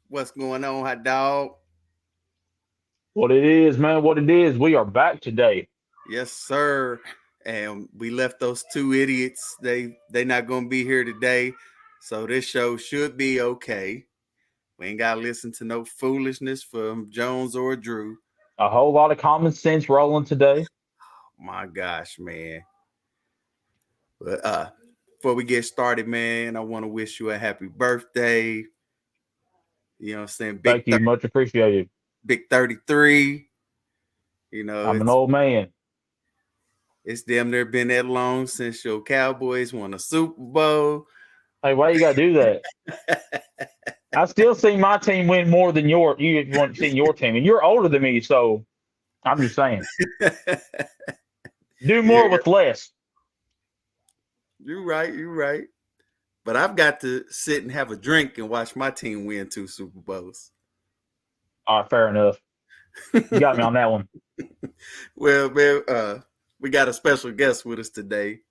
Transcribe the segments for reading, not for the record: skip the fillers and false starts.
What's going on, hot dog? What it is, man, what it is, we are back today. Yes, sir. And we left those two idiots. They not gonna be here today. So this show should be okay. We ain't gotta listen to no foolishness from Jones or Drew. A whole lot of common sense rolling today. My gosh, man. But before we get started, man, I want to wish you a happy birthday. You know what I'm saying? Thank you, much appreciated. Big 33. You know, I'm an it's old man. it's damn near been that long since your Cowboys won a Super Bowl. Hey, why you gotta do that? I still see my team win more than you want seen your team, and you're older than me, so I'm just saying, do more Yeah, with less. you're right. You're right. But I've got to sit and have a drink and watch my team win two Super Bowls. All right, fair enough. You got me on that one. Well, man, we got a special guest with us today,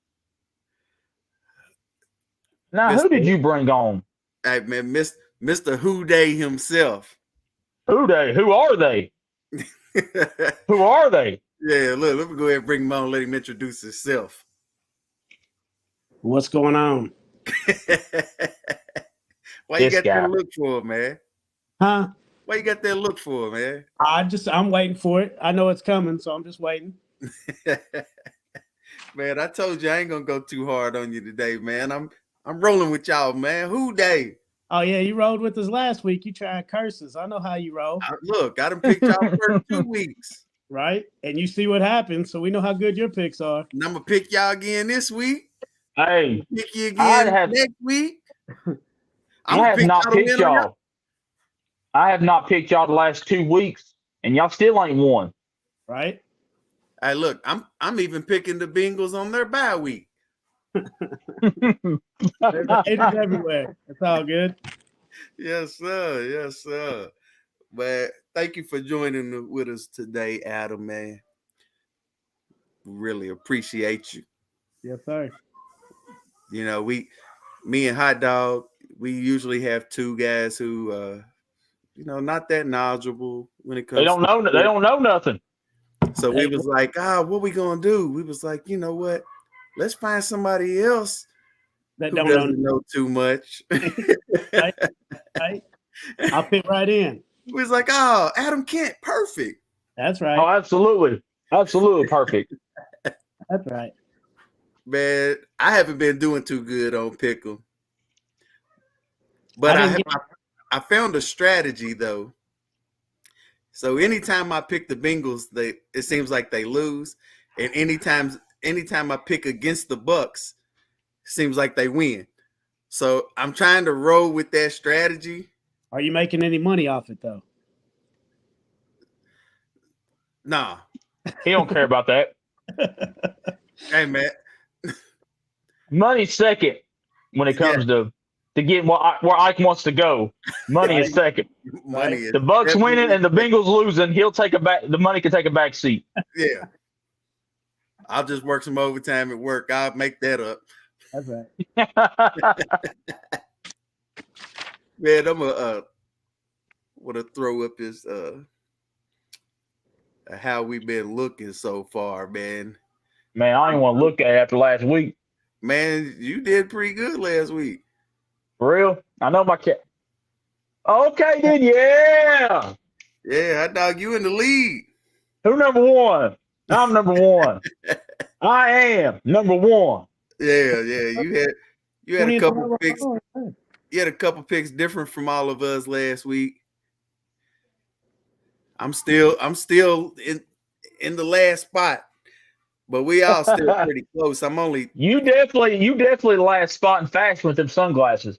Now, who did Mister. you bring on? Hey, man, Mister Who Day himself. Who they? Who are they? Yeah, Who are they? look, let me go ahead and bring him on. Let him introduce himself. What's going on? Why you This got that guy. look for, man? Huh? Why you got that look for, man? I'm waiting for it. I know it's coming, so I'm just waiting. Man, I told you I ain't gonna go too hard on you today, man. I'm rolling with y'all, man. Who Day? Oh yeah, you rode with us last week. You tried curses. I know how you roll, Look, I done picked y'all first 2 weeks. right? And you see what happens, so we know how good your picks are. And I'm gonna pick y'all again this week. Hey, Pick you I again have next week. I'm I gonna have pick not y'all to picked win on y'all. y'all. I have not picked y'all the last 2 weeks, and y'all still ain't won. Right? Hey, look, I'm even picking the Bengals on their bye week. There's haters everywhere. It's all good. Yes, sir. Yes, sir. But thank you for joining with us today, Adam. Man, really appreciate you. Yes, sir. You know, me and Hot Dog, we usually have two guys who, not that knowledgeable when it They comes don't to know. They sports. don't know nothing. So we Hey, was like, what we gonna do? We was like, you know what? Let's find somebody else that who don't know, doesn't know too much. right? Right? I'll fit right in. We was like, oh, Adam Kent, perfect. That's Oh, right. absolutely, absolutely perfect. That's right. Man, I haven't been doing too good on pickle, but I I didn't have, get. I found a strategy though. So anytime I pick the Bengals, it seems like they lose, and anytime I pick against the Bucks, it seems like they win. So I'm trying to roll with that strategy. Are you making any money off it though? Nah, He don't care about that. hey man, Money's second when it yeah, comes to getting where Ike wants to go. Money is Right? second. money Right? is The Bucks winning definitely and the Bengals losing, he'll take a back. The money can take a back seat. yeah. I'll just work some overtime at work. I'll make that up. That's right. Man, I'm gonna want to throw up is how we've been looking so far, man. Man, I don't even want to look at it after last week. Man, you did pretty good last week. For real, I know my cat. Okay, then yeah. Yeah, hot dog, you in the lead. Who number one? I'm number one. I am number one. Yeah. You had a 20th in a couple picks. row. You had a couple picks different from all of us last week. I'm still in the last spot, but we all still pretty close. I'm only You definitely last spot in fashion with them sunglasses.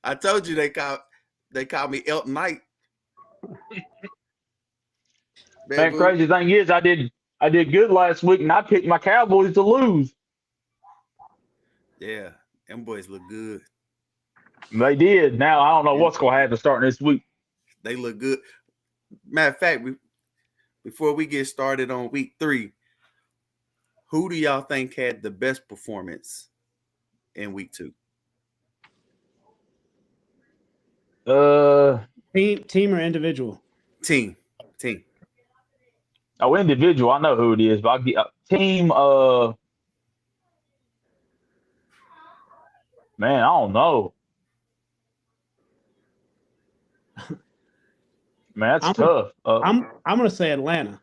I told you they call me Elton Knight. Man, Man, crazy thing is, I did good last week, and I picked my Cowboys to lose. yeah, them boys look good. They did. Now I don't know Yeah, what's going to happen starting this week. they look good. Matter of fact, before we get started on week 3, who do y'all think had the best performance in week 2? Team or individual? Team. Oh, individual. I know who it is, but I'll get team. Man, I don't know. Man, that's tough. I'm gonna say Atlanta,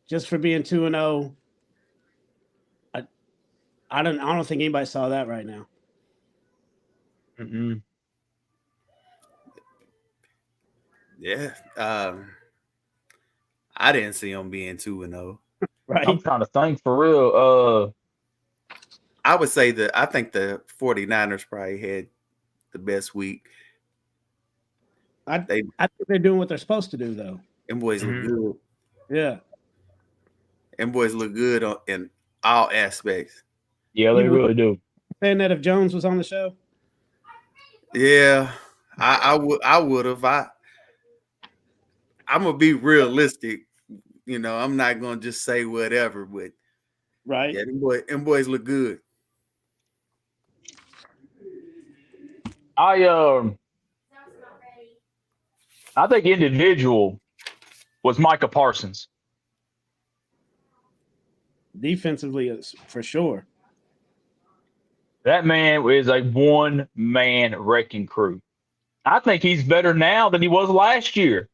just for being 2-0. I don't think anybody saw that right now. Mm-mm. Yeah. I didn't see them being 2-0. Right. I'm trying to think for real. I would say that I think the 49ers probably had the best week. I think they're doing what they're supposed to do, though. Them boys look good. Yeah. Them boys look good in all aspects. Yeah, they really do. Saying that if Jones was on the show? Yeah, I would have. I'm gonna be realistic. You know, I'm not gonna just say whatever, but right. Yeah, them boys look good. I think individual was Micah Parsons. Defensively, for sure. That man is a one-man wrecking crew. I think he's better now than he was last year.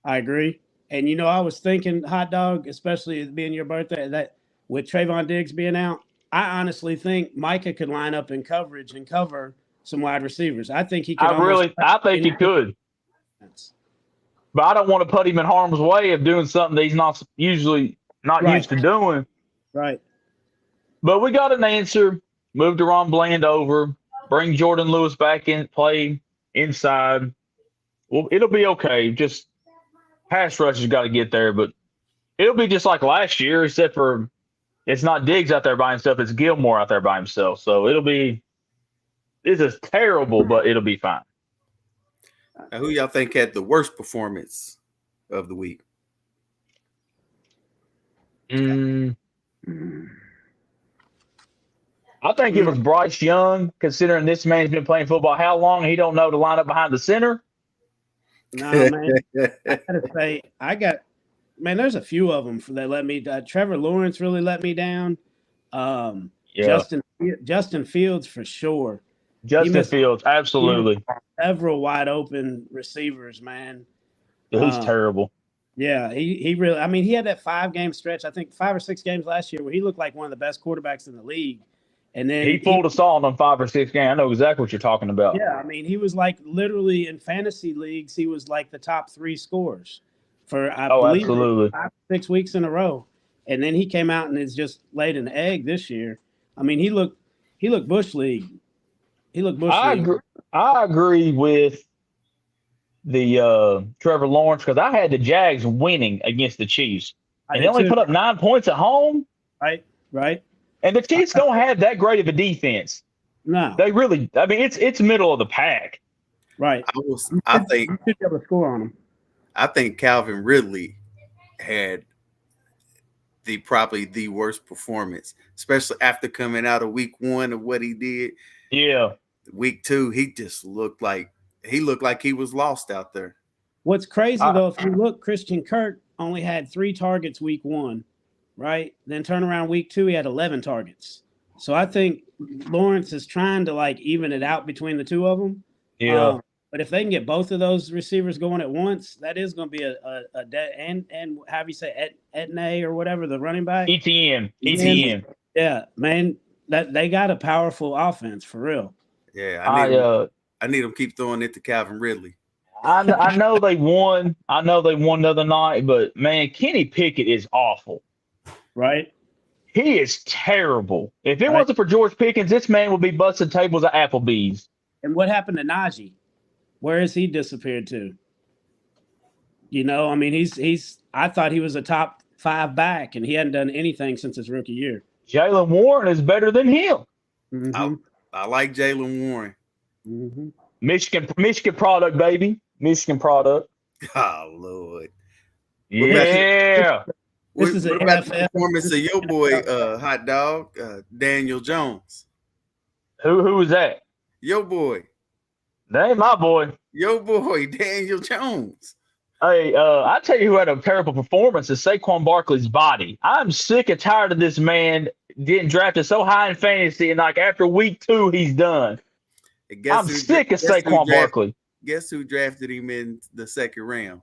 I agree. And, I was thinking, Hot Dog, especially it being your birthday, that with Trayvon Diggs being out, I honestly think Micah could line up in coverage and cover some wide receivers. I think he could. I think he could. But I don't want to put him in harm's way of doing something that he's not usually used to doing. Right. But we got an answer. Move Deron Bland over. Bring Jordan Lewis back in, play inside. Well, it'll be okay. Just pass rush has got to get there, but it'll be just like last year, except for it's not Diggs out there by himself. It's Gilmore out there by himself. So this is terrible, but it'll be fine. Now, who y'all think had the worst performance of the week? I think it was Bryce Young, considering this man's been playing football how long, he don't know to line up behind the center. No, man. I gotta say, there's a few of them that let me. Trevor Lawrence really let me down. Justin Fields for sure. Justin Fields, absolutely. Several wide open receivers, man. He's terrible. Yeah, he really. He had that 5-game stretch. I think 5 or 6 games last year where he looked like one of the best quarterbacks in the league. And then he pulled us all in 5 or 6 games. I know exactly what you're talking about. Yeah, he was like literally in fantasy leagues. He was like the top 3 scorers for I believe absolutely 5 or 6 weeks in a row. And then he came out and has just laid an egg this year. He looked Bush League. He looked Bush League. I agree with the Trevor Lawrence because I had the Jags winning against the Chiefs, and they only put up 9 points at home. Right. And the Chiefs don't have that great of a defense. No, they really. It's middle of the pack. Right. I think you should be able to score on them. I think Calvin Ridley had probably the worst performance, especially after coming out of week 1 of what he did. Yeah. Week 2, he just looked like he was lost out there. What's crazy though, if you look, Christian Kirk only had 3 targets week 1, right? Then turn around week 2, he had 11 targets. So I think Lawrence is trying to even it out between the two of them. Yeah. But if they can get both of those receivers going at once, that is going to be a and how do you say Etne or whatever, the running back? ETN. Yeah, man, that they got a powerful offense for real. Yeah, I need them keep throwing it to Calvin Ridley. I know they won. I know they won the other night, but man, Kenny Pickett is awful. Right? He is terrible. If it wasn't for George Pickens, this man would be busting tables at Applebee's. And what happened to Najee? Where has he disappeared to? He's I thought he was a top 5 back, and he hadn't done anything since his rookie year. Jaylen Warren is better than him. Mm-hmm. I like Jaylen Warren. Mm-hmm. Michigan product, baby. Michigan product. Oh, Lord. Yeah. This is what about the performance of your boy, Hot Dog, Daniel Jones? Who was that? Your boy. That ain't my boy. Your boy Daniel Jones. Hey, I tell you who had a terrible performance is Saquon Barkley's body. I'm sick and tired of this man getting drafted so high in fantasy, and like after week 2, he's done. And I'm sick of Saquon Barkley. Guess who drafted him in the second round?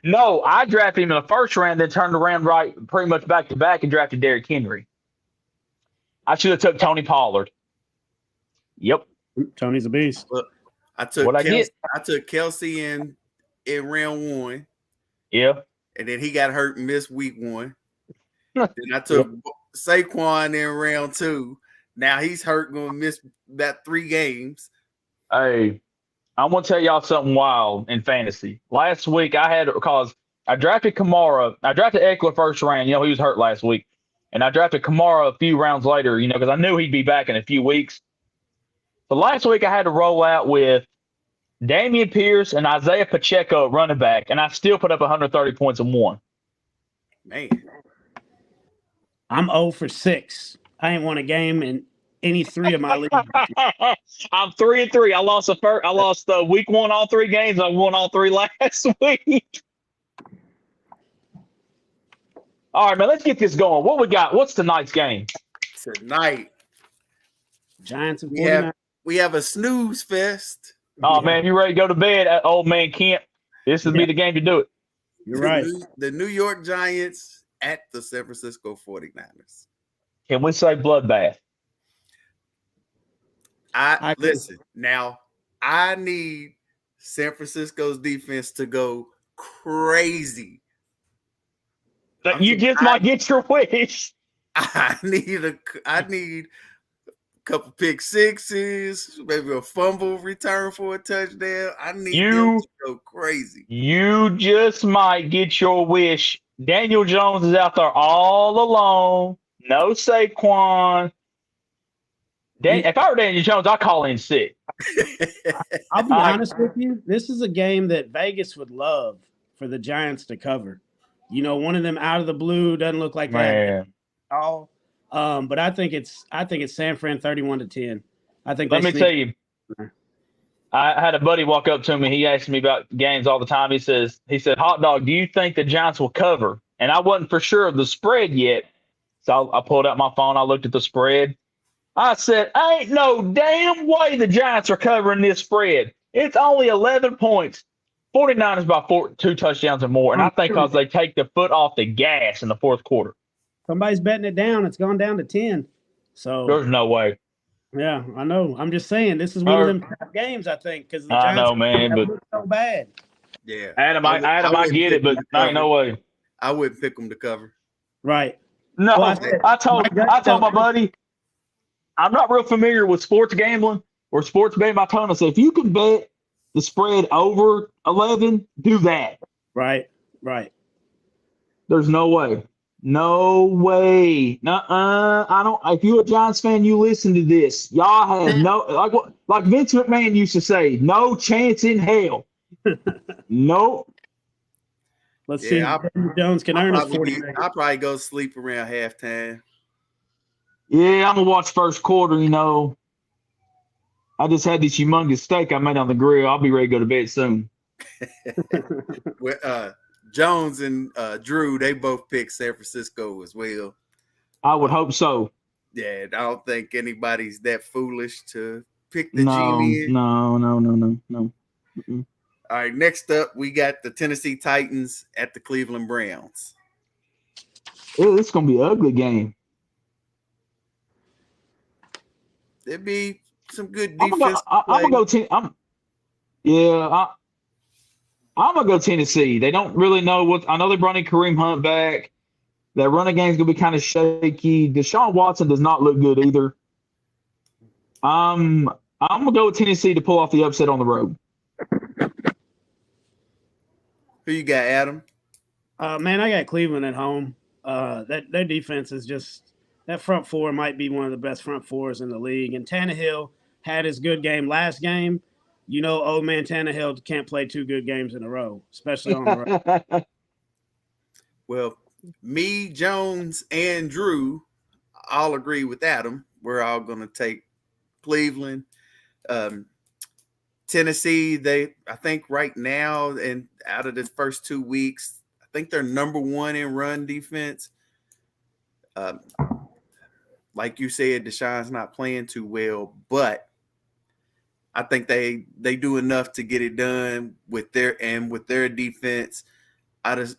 No, I drafted him in the first round, then turned around right pretty much back to back and drafted Derrick Henry. I should have took Tony Pollard. Yep. Tony's a beast. Look, I took Kelsey in round 1. Yeah. And then he got hurt and missed week 1. Then I took Saquon in round 2. Now he's hurt, going to miss that 3 games. Hey, I'm going to tell y'all something wild in fantasy. Last week because I drafted Kamara. I drafted Eckler first round. He was hurt last week. And I drafted Kamara a few rounds later, because I knew he'd be back in a few weeks. So last week I had to roll out with Damian Pierce and Isaiah Pacheco at running back, and I still put up 130 points and won. Man. I'm 0 for 6. I ain't won a game in any 3 of my leagues. I'm 3-3. I lost week 1 all 3 games. I won all 3 last week. All right, man, let's get this going. What we got? What's tonight's game? Tonight, Giants and 49ers. We have a snooze fest. Oh, man, you ready to go to bed, old man Kent? This would be the game to do it. You're right. The New York Giants at the San Francisco 49ers. Can we say bloodbath? Listen, now I need San Francisco's defense to go crazy. You just might get your wish. I need a couple pick sixes, maybe a fumble return for a touchdown. I need them to go crazy. You just might get your wish. Daniel Jones is out there all alone. No Saquon. If I were Daniel Jones, I'd call in sick. I'll be honest with you. This is a game that Vegas would love for the Giants to cover. One of them out of the blue doesn't look like that at all. But I think it's San Fran 31-10. I think. Let me tell you, I had a buddy walk up to me. He asked me about games all the time. He said, "Hot dog, do you think the Giants will cover?" And I wasn't for sure of the spread yet, so I pulled out my phone. I looked at the spread. I said, "Ain't no damn way the Giants are covering this spread. It's only 11 points. 49ers by 2 touchdowns or more, and I think because they take the foot off the gas in the fourth quarter." Somebody's betting it down. It's gone down to 10. So there's no way. Yeah, I know. I'm just saying this is one of them tough games, I think, because the Giants know, man, but so bad. Yeah, Adam, I get it, but ain't no way. I wouldn't pick them to cover. Right. No, I told my buddy, I'm not real familiar with sports gambling or sports betting. I told him, I said, if you can bet the spread over 11, do that. Right. There's no way. No way. I don't. If you're a Giants fan, you listen to this. Y'all have like Vince McMahon used to say, no chance in hell. Nope. Let's see if Daniel Jones can earn his 40. I'll probably go sleep around halftime. Yeah, I'm gonna watch first quarter. I just had this humongous steak I made on the grill. I'll be ready to go to bed soon. Jones and Drew, they both picked San Francisco as well. I would hope so. Yeah, I don't think anybody's that foolish to pick the genie. No. Mm-mm. All right, next up, we got the Tennessee Titans at the Cleveland Browns. This is going to be an ugly game. There'd be some good defense. I'm going to go I'm going to go Tennessee. They don't really know I know they brought in Kareem Hunt back. That running game's going to be kind of shaky. Deshaun Watson does not look good either. I'm going to go with Tennessee to pull off the upset on the road. Who you got, Adam? Man, I got Cleveland at home. Their defense is just – that front four might be one of the best front fours in the league. And Tannehill had his good game last game. Old man Tannehill can't play 2 good games in a row, especially on the road. Well, me, Jones, and Drew all agree with Adam. We're all going to take Cleveland. Tennessee, I think right now and out of the first 2 weeks, I think they're number 1 in run defense. Like you said, Deshaun's not playing too well, but I think they do enough to get it done with their defense. I'm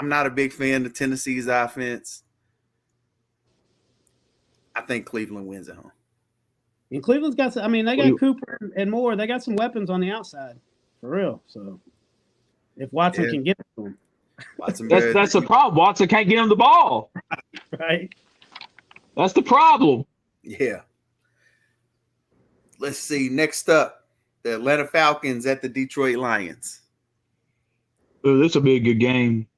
not a big fan of Tennessee's offense. I think Cleveland wins at home. And Cleveland's got some, they got Cooper and Moore. They got some weapons on the outside, for real. So if Watson can get it to him. That's the problem. Watson can't get him the ball. Right. That's the problem. Yeah. Let's see. Next up, the Atlanta Falcons at the Detroit Lions. Oh, this will be a good game.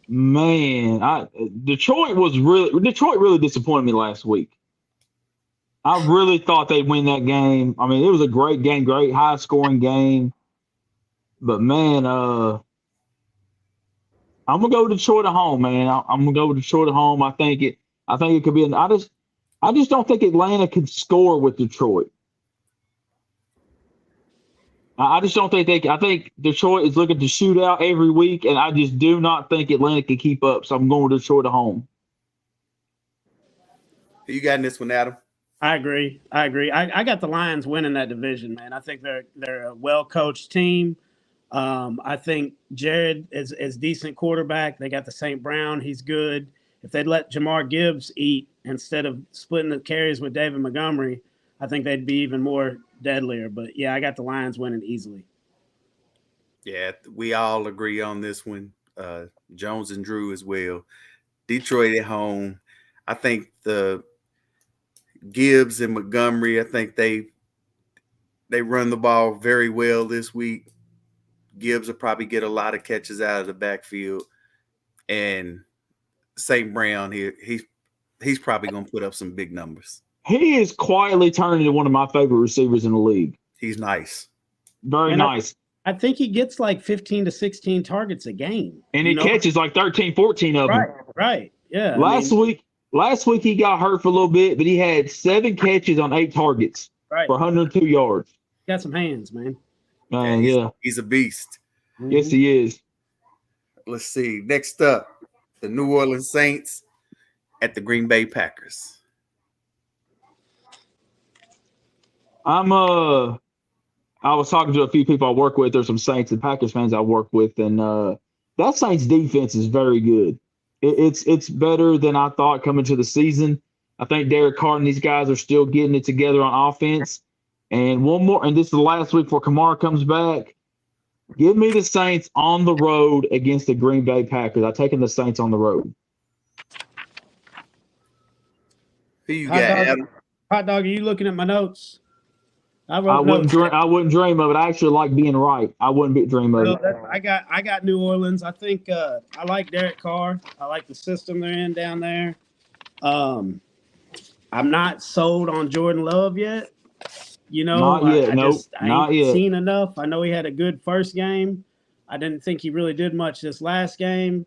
Man, Detroit really disappointed me last week. I really thought they'd win that game. I mean, it was a great game, great high-scoring game. But, man, I'm going to go with Detroit at home, man. I'm going to go with Detroit at home. I think it could be I just don't think Atlanta can score with Detroit. I just don't think I think Detroit is looking to shoot out every week, and I just do not think Atlanta can keep up. So I'm going with Detroit at home. Who you got in this one, Adam? I agree. I got the Lions winning that division, man. I think they're a well-coached team. I think Jared is decent quarterback. They got the St. Brown. He's good. If they'd let Jamar Gibbs eat instead of splitting the carries with David Montgomery, I think they'd be even more deadlier. But, yeah, I got the Lions winning easily. Yeah, we all agree on this one. Jones and Drew as well. Detroit at home. I think the Gibbs and Montgomery, I think they run the ball very well this week. Gibbs will probably get a lot of catches out of the backfield. And St. Brown here, he's probably going to put up some big numbers. He is quietly turning into one of my favorite receivers in the league. He's nice. Very nice. I think he gets like 15 to 16 targets a game. And he catches like 13, 14 of them. Right. Yeah. Last week he got hurt for a little bit, but he had 7 catches on 8 targets for 102 yards. Got some hands, man. He's a beast. Mm-hmm. Yes, he is. Let's see. Next up, the New Orleans Saints at the Green Bay Packers. I was talking to a few people I work with. There's some Saints and Packers fans I work with, and that Saints defense is very good. It's better than I thought coming to the season. I think Derek Carr and these guys are still getting it together on offense. And one more, and this is the last week before Kamara comes back. Give me the Saints on the road against the Green Bay Packers. I'm taking the Saints on the road. Who you got, Adam? Hot dog, are you looking at my notes? I wouldn't dream of it. I actually like being right. I wouldn't dream of it. I got New Orleans. I think I like Derek Carr. I like the system they're in down there. I'm not sold on Jordan Love yet. Not yet. I ain't seen enough. I know he had a good first game. I didn't think he really did much this last game.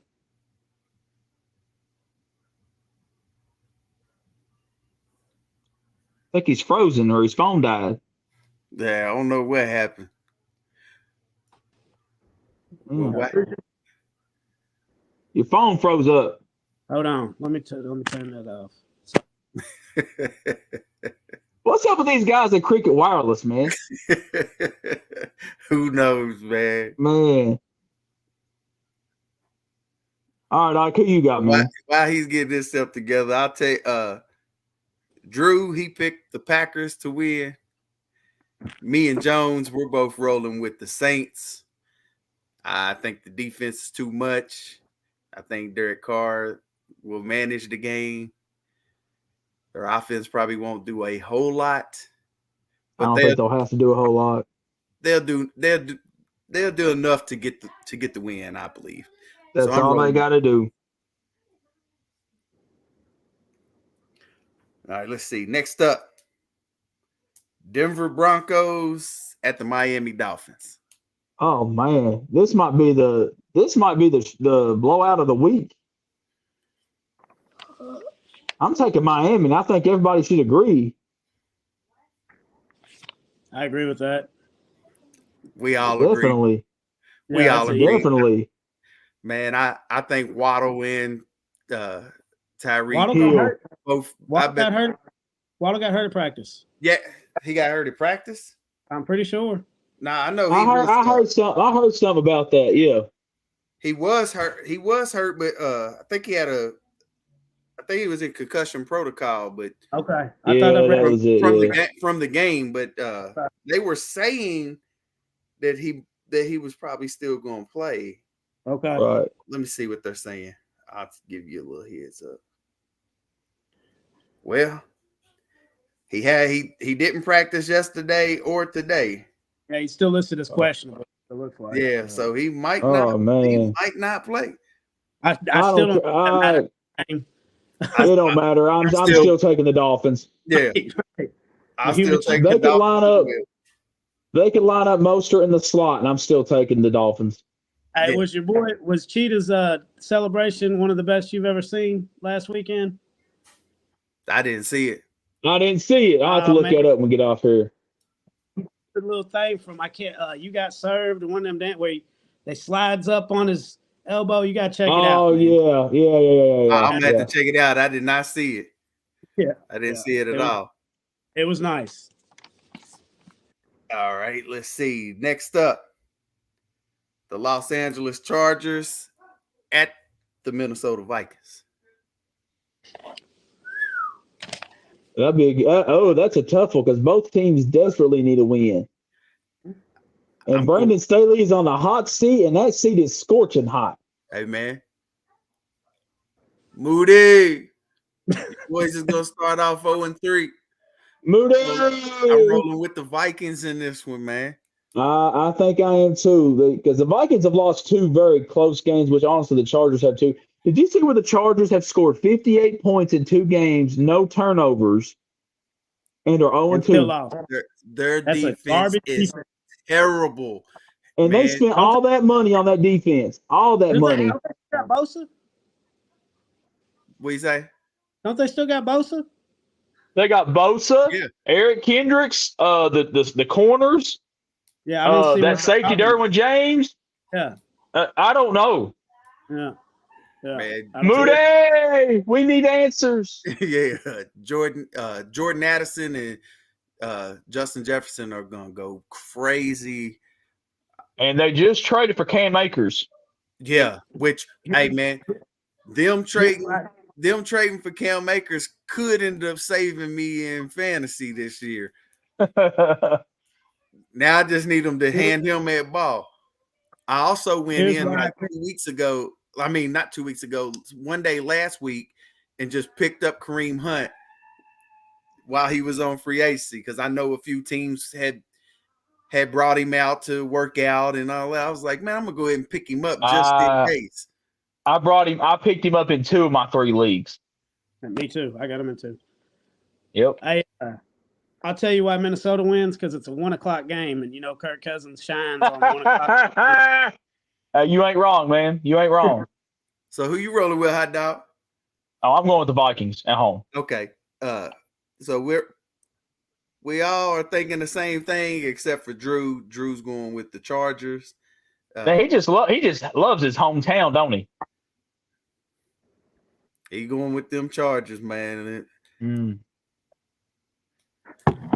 I think he's frozen or his phone died. Yeah, I don't know what happened. Your phone froze up. Hold on. Let me turn that off. What's up with these guys at Cricket Wireless, man? Who knows, man? Man. All right, who you got, man? While he's getting this stuff together, I'll tell you, Drew, he picked the Packers to win. Me and Jones, we're both rolling with the Saints. I think the defense is too much. I think Derek Carr will manage the game. Their offense probably won't do a whole lot. But I don't think they'll have to do a whole lot. They'll do enough to get the win, I believe. That's all they got to do. All right, let's see. Next up, Denver Broncos at the Miami Dolphins. Oh man, this might be the blowout of the week. I'm taking Miami, and I think everybody should agree. I agree with that. We all agree. Definitely. We Yeah, all that's agree. Definitely. Man, I think Waddle and Tyreek Waddle Hill. got hurt. both. Waddle got hurt. Waddle got hurt at practice. Yeah, he got hurt at practice. I'm pretty sure. Nah, I know I heard something about that. Yeah, he was hurt. He was hurt, but I think he was in concussion protocol. But Okay, I thought I read from, it, from the game. But they were saying that he was probably still going to play. Okay, right. Let me see what they're saying. I'll give you a little heads up. Well, he didn't practice yesterday or today. yeah, he's still listed as questionable. It looks like. Yeah, so he might Oh, not. man. He might not play. I still don't. It don't matter. I'm still taking the Dolphins. Yeah, I still take they the can line up. Dolphins. They can line up Mostert in the slot, and I'm still taking the Dolphins. Hey, was Cheetah's celebration one of the best you've ever seen last weekend? I didn't see it. I didn't see it. I'll have to look that up when we get off here. The little thing from You Got Served, one of them where they slides up on his elbow. You gotta check it out. Oh yeah. I'm gonna have to check it out. I did not see it. Yeah, I didn't see it at all. It was nice. All right, let's see. Next up, the Los Angeles Chargers at the Minnesota Vikings. That'd be that's a tough one because both teams desperately need a win. And Brandon Staley is on the hot seat, and that seat is scorching hot. Hey man, Moody, boys is gonna start off 0-3. Moody, I'm rolling with the Vikings in this one, man. I think I am too, because the Vikings have lost two very close games, which honestly the Chargers have too. Did you see where the Chargers have scored 58 points in 2 games, no turnovers, and are 0-2? Their defense is terrible. And they spent all that money on that defense. All that money. Don't they still got Bosa? What you say? Don't they still got Bosa? They got Bosa, Eric Kendricks, the corners. Yeah, I don't see that safety, Derwin James. Yeah. I don't know. Yeah. Man, Moody, we need answers. Yeah, Jordan Addison and Justin Jefferson are gonna go crazy. And they just traded for Cam Akers. Yeah, which hey man, them trading for Cam Akers could end up saving me in fantasy this year. Now I just need them to hand him that ball. I also went in like 2 weeks ago. I mean, not 2 weeks ago, one day last week, and just picked up Kareem Hunt while he was on free agency because I know a few teams had brought him out to work out and all that. I was like, man, I'm gonna go ahead and pick him up just in case. I picked him up in 2 of my 3 leagues. Me too. I got him in 2. Yep. I'll tell you why Minnesota wins, because it's a 1:00 game, and Kirk Cousins shines on 1:00. You ain't wrong, man. You ain't wrong. So who you rolling with, Hot Dog? Oh, I'm going with the Vikings at home. Okay. So we all are thinking the same thing except for Drew. Drew's going with the Chargers. He just loves his hometown, don't he? He going with them Chargers, man.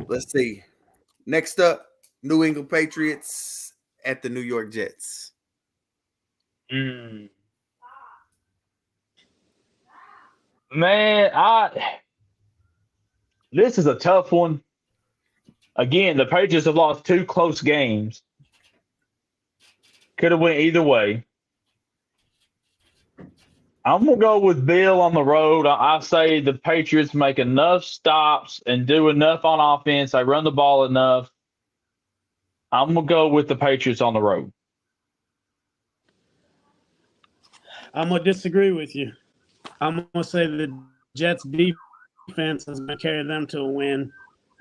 Let's see. Next up, New England Patriots at the New York Jets. Man, this is a tough one. Again, the Patriots have lost 2 close games. Could have went either way. I'm going to go with Bill on the road. I say the Patriots make enough stops and do enough on offense. They run the ball enough. I'm going to go with the Patriots on the road. I'm going to disagree with you. I'm going to say the Jets' defense is going to carry them to a win.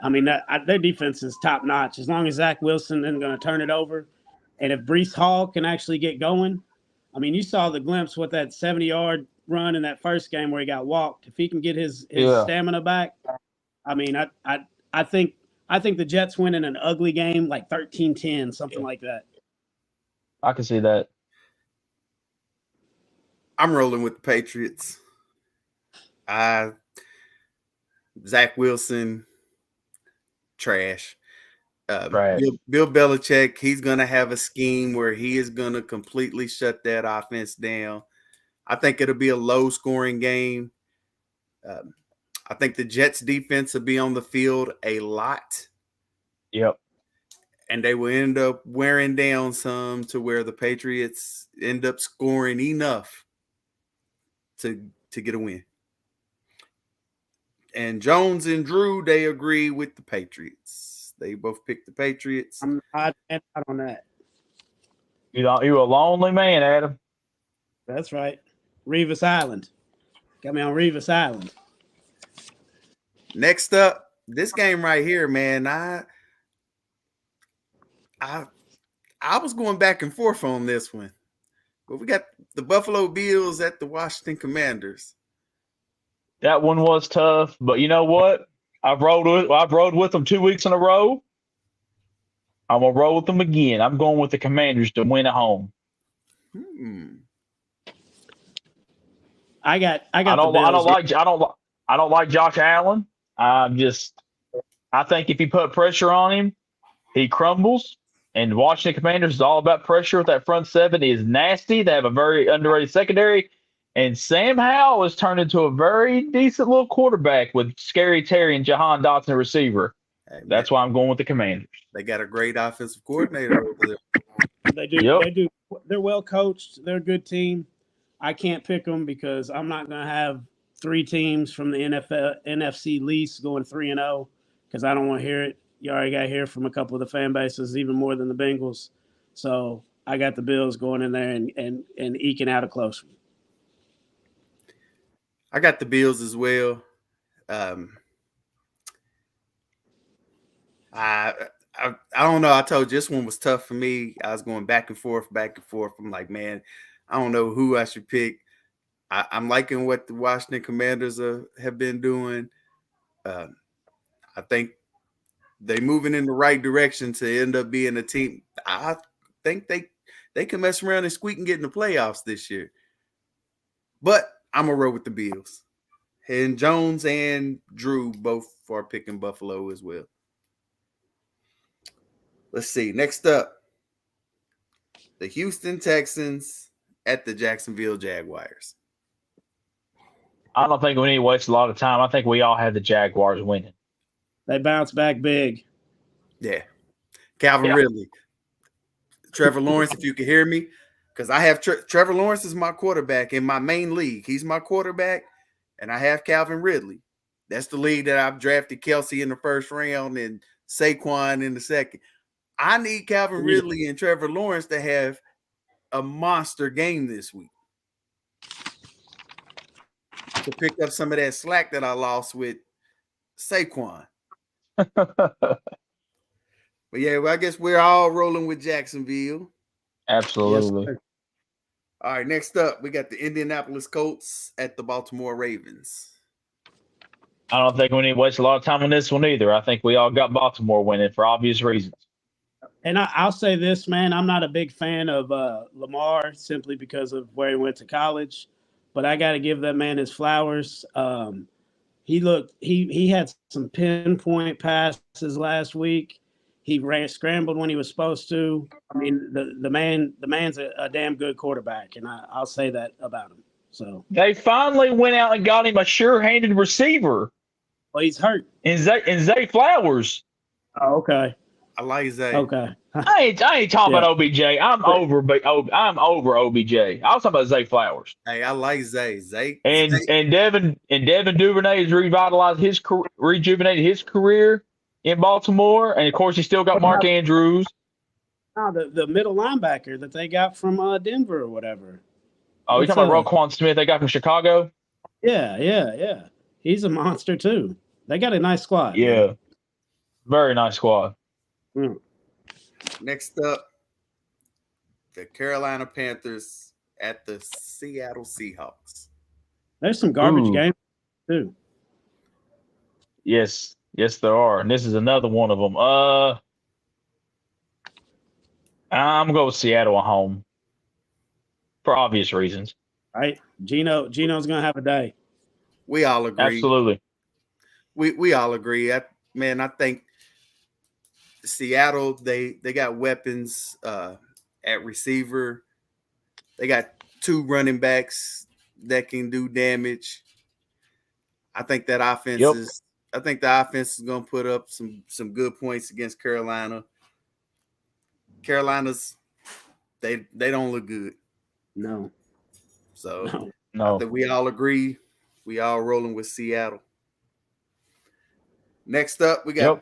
I mean, their defense is top notch. As long as Zach Wilson isn't going to turn it over, and if Breece Hall can actually get going, I mean, you saw the glimpse with that 70-yard run in that first game where he got walked. If he can get his Yeah. stamina back, I mean, I think the Jets win in an ugly game, like 13-10, something like that. I can see that. I'm rolling with the Patriots. Zach Wilson, trash. Trash. Bill Belichick, he's going to have a scheme where he is going to completely shut that offense down. I think it'll be a low-scoring game. I think the Jets' defense will be on the field a lot. Yep. And they will end up wearing down some to where the Patriots end up scoring enough to get a win. And Jones and Drew, they agree with the Patriots. They both picked the Patriots. I'm not on that. You're a lonely man, Adam. That's right. Revis Island. Got me on Revis Island. Next up, this game right here, man. I was going back and forth on this one. But we got the Buffalo Bills at the Washington Commanders. That one was tough, but you know what? I've rode with them 2 weeks in a row. I'm gonna roll with them again. I'm going with the Commanders to win at home. I don't like Josh Allen. I think if you put pressure on him, he crumbles. And Washington Commanders is all about pressure. With that front seven is nasty. They have a very underrated secondary. And Sam Howell has turned into a very decent little quarterback with Scary Terry and Jahan Dotson, receiver. Hey, that's why I'm going with the Commanders. They got a great offensive coordinator over there. They do. Yep. They do. They're well coached. They're a good team. I can't pick them because I'm not going to have 3 teams from the NFC least going 3-0 because I don't want to hear it. You already got to hear from a couple of the fan bases, even more than the Bengals. So I got the Bills going in there and eking out a close one. I got the Bills as well. I don't know. I told you this one was tough for me. I was going back and forth. I'm like, man, I don't know who I should pick. I'm liking what the Washington Commanders have been doing. I think they're moving in the right direction to end up being a team. I think they can mess around and squeak and get in the playoffs this year. But I'm going to roll with the Bills. And Jones and Drew both are picking Buffalo as well. Let's see. Next up, the Houston Texans at the Jacksonville Jaguars. I don't think we need to waste a lot of time. I think we all have the Jaguars winning. They bounce back big. Yeah. Calvin Ridley. Trevor Lawrence, if you can hear me, because I have Trevor Lawrence is my quarterback in my main league. He's my quarterback, and I have Calvin Ridley. That's the league that I've drafted Kelsey in the first round and Saquon in the second. I need Calvin Ridley and Trevor Lawrence to have a monster game this week to pick up some of that slack that I lost with Saquon. But yeah, well, I guess we're all rolling with Jacksonville. Absolutely. Yes, all right, next up, we got the Indianapolis Colts at the Baltimore Ravens. I don't think we need to waste a lot of time on this one either. I think we all got Baltimore winning for obvious reasons. And I'll say this, man, I'm not a big fan of Lamar simply because of where he went to college, but I got to give that man his flowers. He had some pinpoint passes last week. He scrambled when he was supposed to. I mean, the man's a damn good quarterback, and I'll say that about him. So they finally went out and got him a sure-handed receiver. Well, he's hurt. And Zay Flowers. Oh, okay. I like Zay. Okay. I ain't talking about OBJ. I'm over OBJ. I was talking about Zay Flowers. Hey, I like Zay. And Devin Duvernay has rejuvenated his career in Baltimore, and of course he still got Mark Andrews. No, the middle linebacker that they got from Denver or whatever. Oh, you're talking about Roquan Smith they got from Chicago? Yeah. He's a monster too. They got a nice squad. Yeah. Man. Very nice squad. Mm. Next up, the Carolina Panthers at the Seattle Seahawks. There's some garbage Ooh. games too. Yes, there are, and this is another one of them. I'm going to go with Seattle at home for obvious reasons. Right? Gino's gonna have a day. We all agree. Absolutely. We all agree. I think Seattle, they got weapons at receiver. They got 2 running backs that can do damage. I think that offense is. I think the offense is going to put up some good points against Carolina. Carolina's they don't look good. No. So No. I think we all agree. We all rolling with Seattle. Next up, we got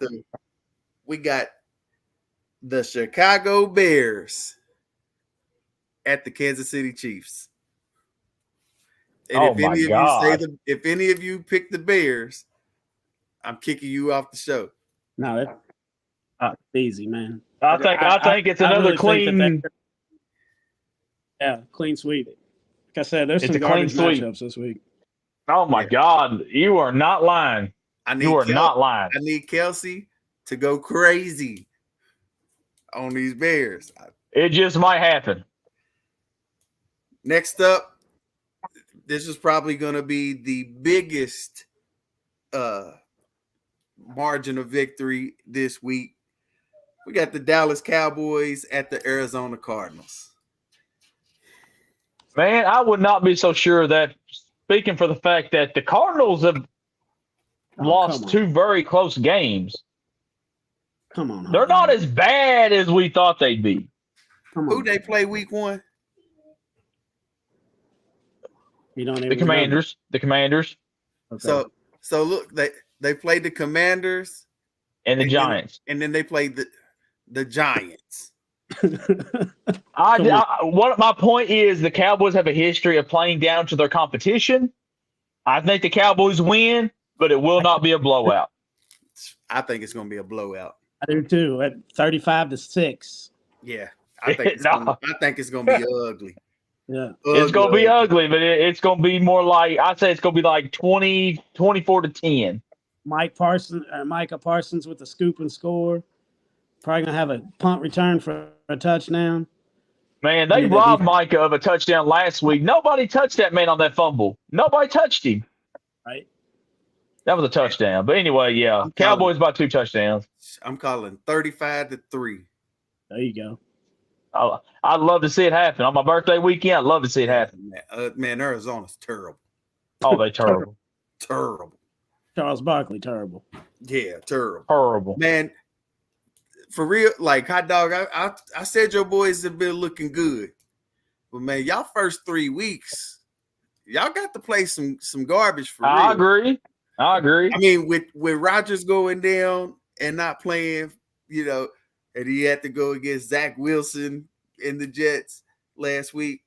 the Chicago Bears at the Kansas City Chiefs. And if any of you pick the Bears, I'm kicking you off the show. No, that's easy, man. I think it's another clean. Clean sweep. Like I said, there's It's some a clean garbage sweep matchups this week. Oh my God, you are not lying. Not lying. I need Kelsey to go crazy on these Bears. It just might happen. Next up, this is probably going to be the biggest margin of victory this week. We got the Dallas Cowboys at the Arizona Cardinals. Man, I would not be so sure that, speaking for the fact that the Cardinals have lost 2 very close games. Come on. They're not as bad as we thought they'd be. Who they play week 1? The Commanders. The Commanders. Okay. So look, they played the Commanders and the Giants. And then they played the Giants. My point is the Cowboys have a history of playing down to their competition. I think the Cowboys win, but it will not be a blowout. I think it's going to be a blowout. I do too. At 35-6. Yeah, I think it's going to be ugly. Yeah, it's going to be ugly, but it's going to be more like, I'd say it's going to be like 24-10. Micah Parsons with the scoop and score. Probably going to have a punt return for a touchdown. Man, they robbed Micah of a touchdown last week. Nobody touched that man on that fumble. Nobody touched him. Right. That was a touchdown. But anyway, yeah. Cowboys by 2 touchdowns. I'm calling 35-3. There you go. I'd love to see it happen. On my birthday weekend, I'd love to see it happen. Man, Arizona's terrible. Oh, they're terrible. Terrible. Charles Barkley, terrible. Yeah, terrible. Horrible. Man, for real, like Hot Dog, I said your boys have been looking good. But man, y'all first 3 weeks, y'all got to play some garbage for real. I agree. I mean, with Rodgers going down and not playing, and he had to go against Zach Wilson in the Jets last week.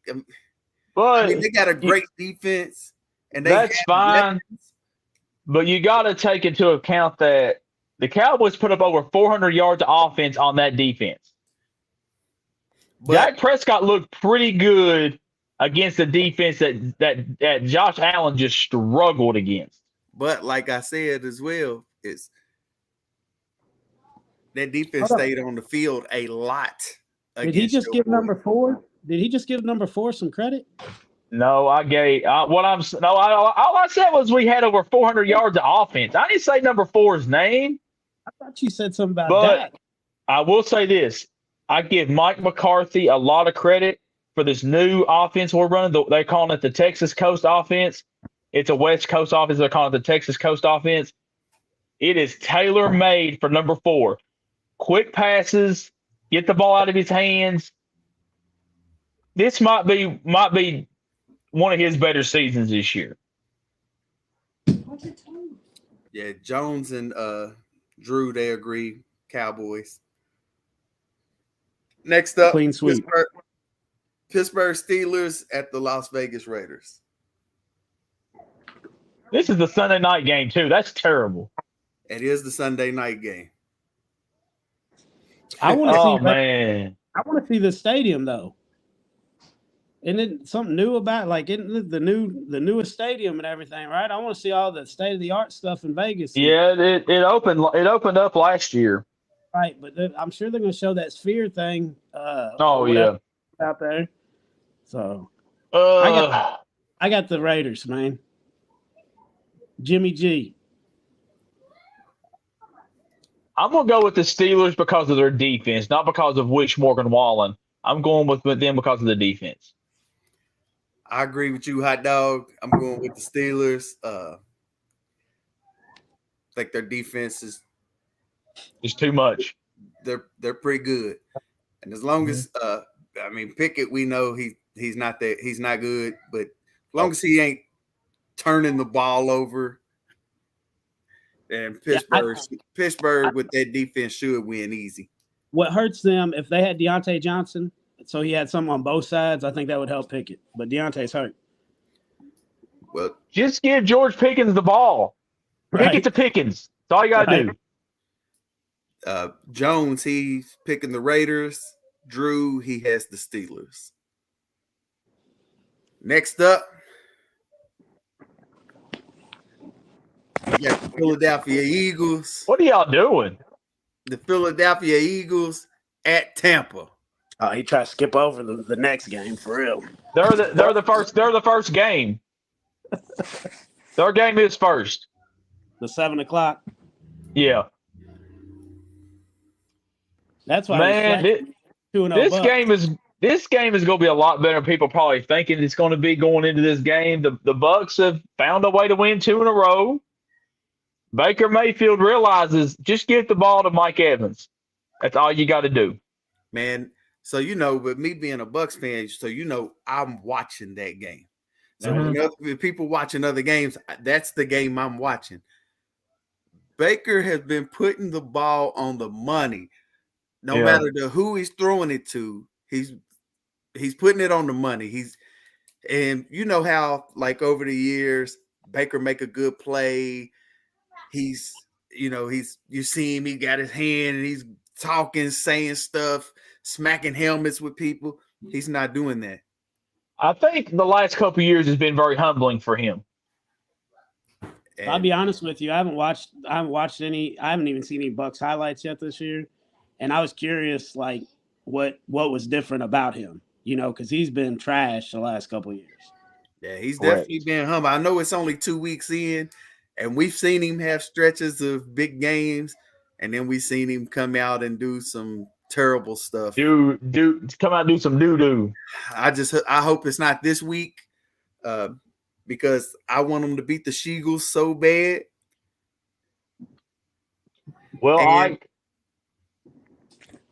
But they got a great defense, and that's fine. Weapons. But you got to take into account that the Cowboys put up over 400 yards of offense on that defense. Dak Prescott looked pretty good against the defense that Josh Allen just struggled against. But like I said as well, that defense stayed on the field a lot. Did he just give number 4? Did he just give number 4 some credit? No, I gave all I said was we had over 400 yards of offense. I didn't say number 4's name. I thought you said something about that. I will say this. I give Mike McCarthy a lot of credit for this new offense we're running. They're calling it the Texas Coast offense. It's a West Coast offense. They're calling it the Texas Coast offense. It is tailor-made for number 4. Quick passes, get the ball out of his hands. This might be one of his better seasons this year. Yeah, Jones and Drew, they agree. Cowboys. Next up, clean sweep. Pittsburgh Steelers at the Las Vegas Raiders. This is the Sunday night game, too. That's terrible. It is the Sunday night game. I want to see. Man, I want to see the stadium though. Isn't it something new about like isn't the newest stadium and everything, right? I want to see all the state of the art stuff in Vegas. Yeah, it opened up last year. Right, but I'm sure they're going to show that sphere thing or Oh whatever yeah. out there. So I Uh, got the Raiders, man. Jimmy G. I'm gonna go with the Steelers because of their defense, not because of Wish Morgan Wallen. I'm going with them because of the defense. I agree with you, hot dog. I'm going with the Steelers. I think their defense is It's too much. they're pretty good, and as long as Pickett, we know he's not good, but as long as he ain't turning the ball over, and Pittsburgh with that defense should win easy. What hurts them if they had Deontay Johnson, so he had some on both sides, I think that would help Pickett. But Deontay's hurt. Well, just give George Pickens the ball. Right. Pick it to Pickens. That's all you got to do. Jones, he's picking the Raiders. Drew, he has the Steelers. Next up, we got the Philadelphia Eagles. What are y'all doing? The Philadelphia Eagles at Tampa. Oh, he tried to skip over the next game for real. They're the first game. Their game is first. The 7 o'clock. Yeah. That's why. Man, this game is going to be a lot better than people probably thinking it's going to be going into this game. The Bucks have found a way to win 2 in a row. Baker Mayfield realizes just give the ball to Mike Evans. That's all you got to do. Man, so with me being a Bucks fan, so I'm watching that game. So when other people watching other games, that's the game I'm watching. Baker has been putting the ball on the money. No matter who he's throwing it to, he's putting it on the money. And you know how like over the years, Baker make a good play. You see him, he got his hand and he's talking, saying stuff, smacking helmets with people. He's not doing that. I think the last couple of years has been very humbling for him. And I'll be honest with you, I haven't watched any. I haven't even seen any Bucks highlights yet this year, and I was curious, like what was different about him, because he's been trash the last couple of years. Yeah, he's definitely been humble. I know it's only 2 weeks in, and we've seen him have stretches of big games, and then we've seen him come out and do some terrible stuff. Come out and do some doo-doo. I hope it's not this week, because I want them to beat the Sheagles so bad. Well,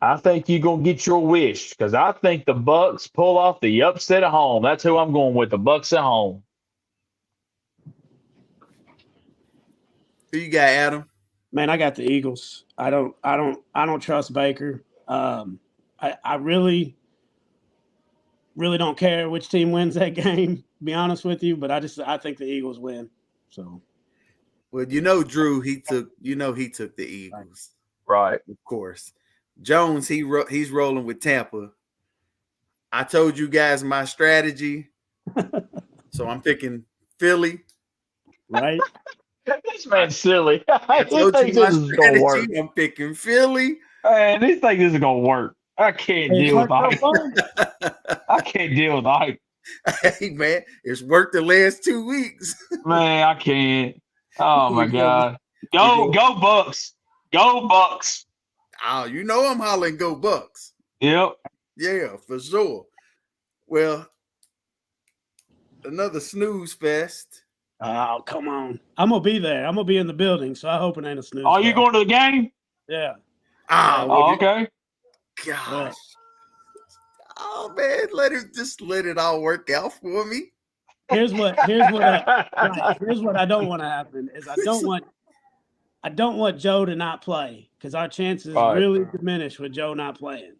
I think you're going to get your wish because I think the Bucks pull off the upset at home. That's who I'm going with, the Bucks at home. Who you got, Adam? Man, I got the Eagles. I don't trust Baker. I really don't care which team wins that game, to be honest with you, but I think the Eagles win. So, well, Drew, he took the Eagles. Right. Of course. Jones, he's rolling with Tampa. I told you guys my strategy. So I'm picking Philly. Right? This man's silly. I told you my strategy. I'm picking Philly. Man, he think this is gonna work. I can't deal with hype. I can't deal with hype. Hey man, it's worked the last 2 weeks. Man, I can't. Oh my God. Go Bucks. Go Bucks. Oh, I'm hollering go Bucks. Yep. Yeah, for sure. Well, another snooze fest. Oh, come on. I'm gonna be there. I'm gonna be in the building, so I hope it ain't a snooze. Are you going to the game? Yeah. Oh, okay. Gosh. Yeah. Oh man, let it all work out for me. Here's what I don't want to happen is I don't want Joe to not play because our chances really diminish with Joe not playing.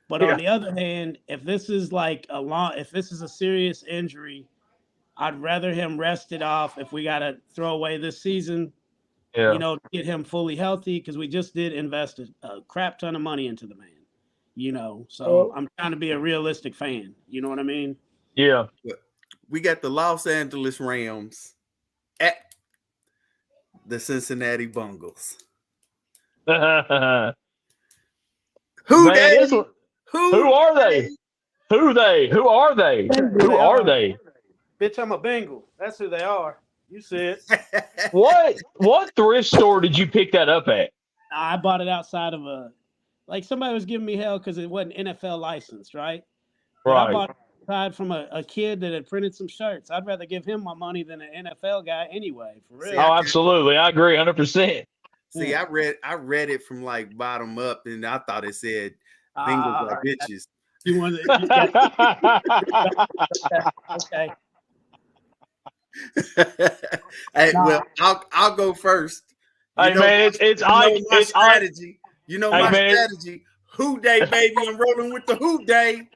But on the other hand, if this is a serious injury, I'd rather him rest it off if we got to throw away this season, to get him fully healthy because we just did invest a crap ton of money into the man, So I'm trying to be a realistic fan. You know what I mean? Yeah. We got the Los Angeles Rams at the Cincinnati Bengals. Man, Who this they? one. Who are they? Who they? Who are they? Who are they? Bitch, I'm a Bengal. That's who they are. You said. What thrift store did you pick that up at? I bought it outside of somebody was giving me hell because it wasn't NFL licensed, right? But I Right. bought it outside from a kid that had printed some shirts. I'd rather give him my money than an NFL guy anyway, for real. Oh, absolutely. I agree 100%. See, I read it from like bottom up, and I thought it said Bengals are bitches. You want okay. Hey, well, I'll go first. Hey, man, it's my strategy. You know my man. strategy. Who day, baby? I'm rolling with the who day.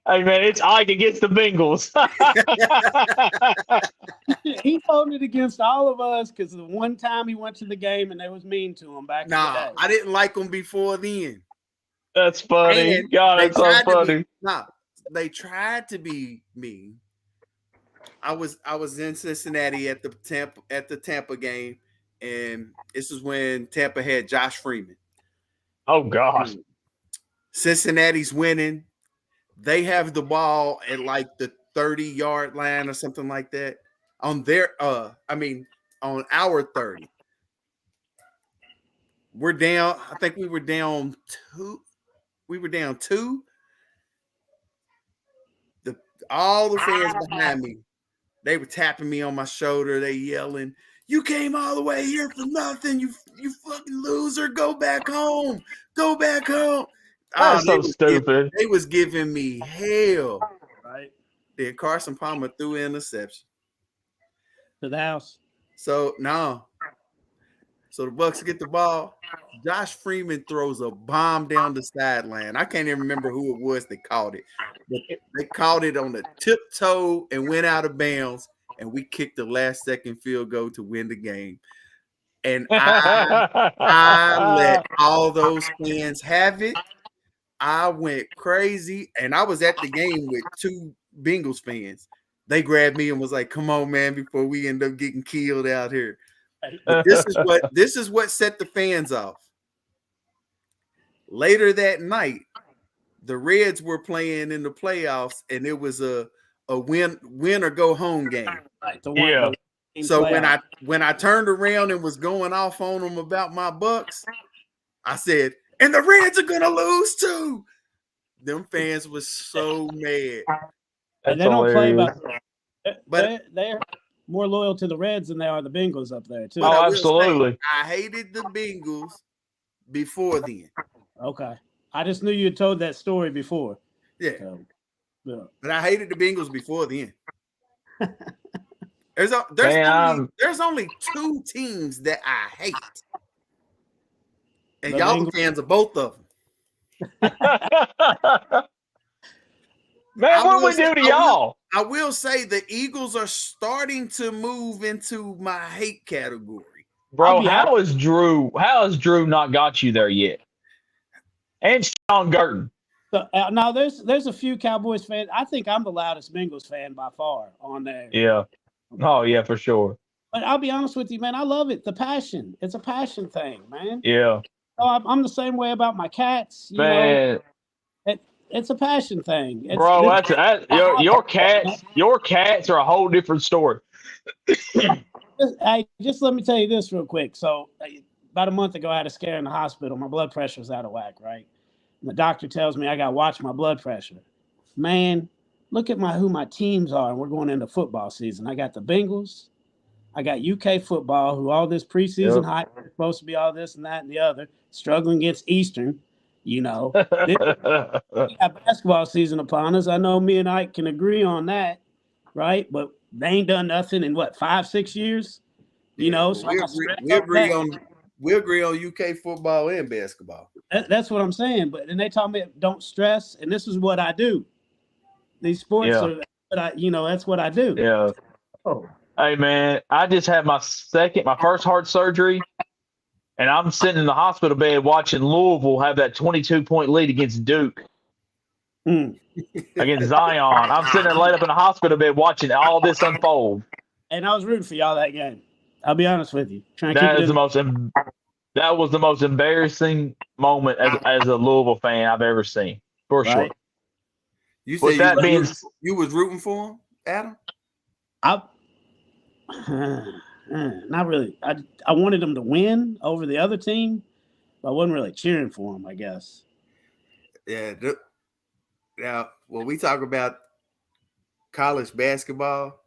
Hey, man, it's Ike against the Bengals. He voted against all of us because the one time he went to the game and they was mean to him back in the day. I didn't like him before then. That's funny. And God, that's so funny. They tried to be mean. I was in Cincinnati at the Tampa game, and this is when Tampa had Josh Freeman. Oh gosh. Cincinnati's winning. They have the ball at like the 30-yard line or something like that. On our 30. We're down. I think we were down 2. We were down 2. All the fans behind me, they were tapping me on my shoulder. They yelling, "You came all the way here for nothing. You fucking loser. Go back home. Go back home." That's so stupid. They was giving me hell. Right. Then Carson Palmer threw an interception To the house. So the Bucks get the ball. Josh Freeman throws a bomb down the sideline. I can't even remember who it was that caught it. But they caught it on the tiptoe and went out of bounds, and we kicked the last second field goal to win the game. And I let all those fans have it. I went crazy, and I was at the game with 2 Bengals fans. They grabbed me and was like, "Come on, man, before we end up getting killed out here." But this is what set the fans off. Later that night, the Reds were playing in the playoffs, and it was a win or go home game. Right. So when I turned around and was going off on them about my Bucks, I said, "And the Reds are gonna lose too." Them fans was so mad. And they don't play but they're more loyal to the Reds than they are the Bengals up there too. Oh, absolutely. I hated the Bengals before then. Okay. I just knew you had told that story before. Yeah. So, yeah. But I hated the Bengals before then. There's only 2 teams that I hate. And The y'all Bengals. fans of both of them. Man, what do we do to y'all? I will say the Eagles are starting to move into my hate category. Bro, how has Drew not got you there yet? And Sean Gurton. So, now there's a few Cowboys fans. I think I'm the loudest Bengals fan by far on there. Yeah. Oh, yeah, for sure. But I'll be honest with you, man. I love it. The passion. It's a passion thing, man. Yeah. Oh, I'm the same way about my cats. You know, it's a passion thing. Bro, your cats are a whole different story. Just let me tell you this real quick. So about a month ago, I had a scare in the hospital. My blood pressure was out of whack, right? And the doctor tells me I got to watch my blood pressure. Man, look at who my teams are, and we're going into football season. I got the Bengals. I got UK football, who all this preseason hype is supposed to be all this and that and the other, struggling against Eastern. You know, we got basketball season upon us. I know me and Ike can agree on that, right? But they ain't done nothing in 5-6 years. You know, so we agree on UK football and basketball. That's what I'm saying. And they taught me don't stress, and this is what I do. These sports are, that's what I do. Yeah. Oh. Hey man, I just had my first heart surgery. And I'm sitting in the hospital bed watching Louisville have that 22-point lead against Duke. against Zion. I'm sitting there laid up in the hospital bed watching all this unfold. And I was rooting for y'all that game. I'll be honest with you. That was the most embarrassing moment as a Louisville fan I've ever seen, for sure. You said you was rooting for him, Adam? Not really. I wanted them to win over the other team, but I wasn't really cheering for them, I guess. Yeah. Now, when we talk about college basketball,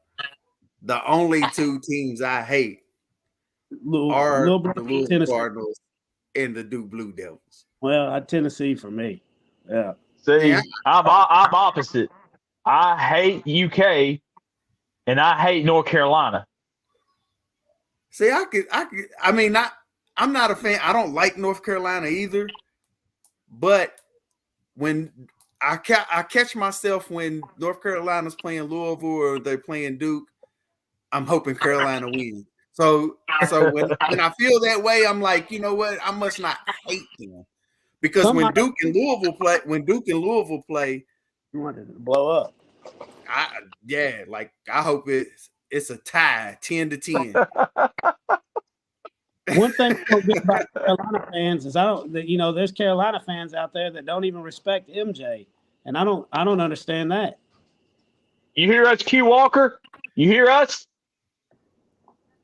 the only two teams I hate are the Louisville Cardinals and the Duke Blue Devils. Well, Tennessee for me. Yeah. See, I'm opposite. I hate UK and I hate North Carolina. See, I'm not a fan. I don't like North Carolina either. But when I catch myself when North Carolina's playing Louisville or they're playing Duke, I'm hoping Carolina wins. So when I feel that way, I'm like, you know what? I must not hate them. Because when Duke and Louisville play, you wanted to blow up. I hope it's a tie, 10-10. One thing about Carolina fans is there's Carolina fans out there that don't even respect MJ, and I don't understand that. You hear us, Q Walker? You hear us?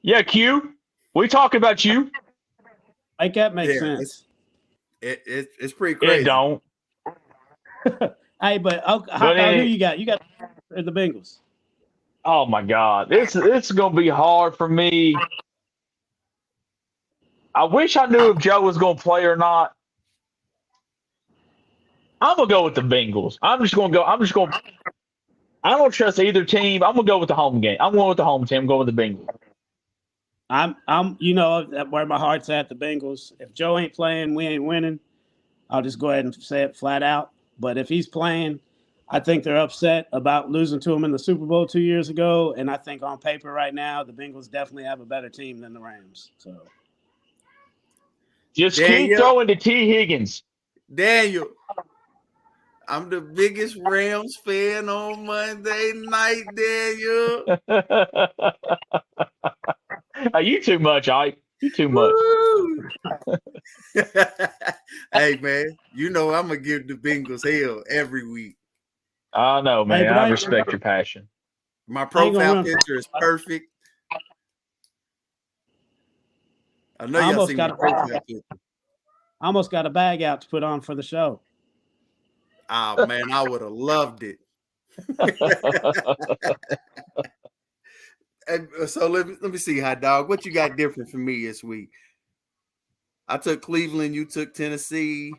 Yeah, Q. We talking about you. Make that make sense. It's pretty crazy. It don't. Hey, but how about who you got? You got the Bengals. Oh my God, it's gonna be hard for me. I wish I knew if Joe was gonna play or not. I'm gonna go with the Bengals. I don't trust either team. I'm gonna go with the home game. I'm going with the home team. I'm going with the Bengals. I'm where my heart's at, the Bengals. If Joe ain't playing, we ain't winning. I'll just go ahead and say it flat out. But if he's playing, I think they're upset about losing to him in the Super Bowl 2 years ago. And I think on paper right now, the Bengals definitely have a better team than the Rams. So just keep throwing to T. Higgins. Daniel, I'm the biggest Rams fan on Monday night, Daniel. You too much, Ike. You too much. Hey, man, I'm going to give the Bengals hell every week. I know, man. Hey, I respect your passion. My profile picture is perfect. I know y'all see my profile picture. I almost got a bag out to put on for the show. Oh, man, I would have loved it. So let me see, Hot Dog. What you got different for me this week? I took Cleveland. You took Tennessee.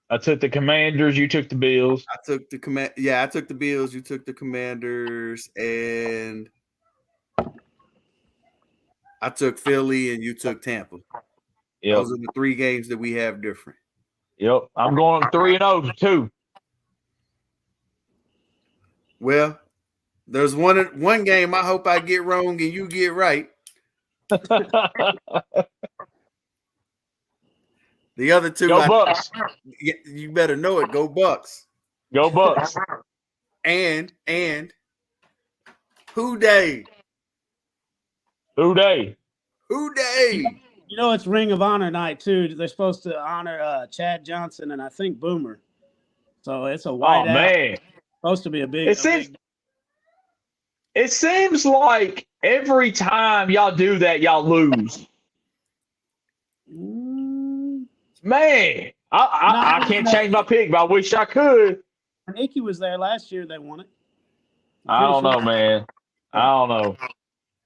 I took the Commanders. You took the Bills. I took the Bills. You took the Commanders, and I took Philly, and you took Tampa. Yep. Those are the three games that we have different. Yep, I'm going 3-0 too. Well, there's one game I hope I get wrong and you get right. The other two, go Bucks. You better know it. Go Bucks. Go Bucks. And who day? Who day? Who day? It's Ring of Honor night too. They're supposed to honor Chad Johnson and I think Boomer. So it's a white out. Man. Supposed to be a big. It seems like every time y'all do that, y'all lose. Man, I can't change my pick, but I wish I could. When Icky was there last year, they won it. I don't know, man. I don't know.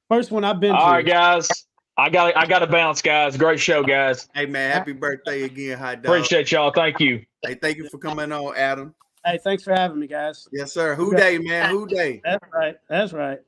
First one I've been to. All right, guys. I got to bounce, guys. Great show, guys. Hey, man, happy birthday again, Hot Dog. Appreciate y'all. Thank you. Hey, thank you for coming on, Adam. Hey, thanks for having me, guys. Yes, sir. Who day, man? Who day? That's right.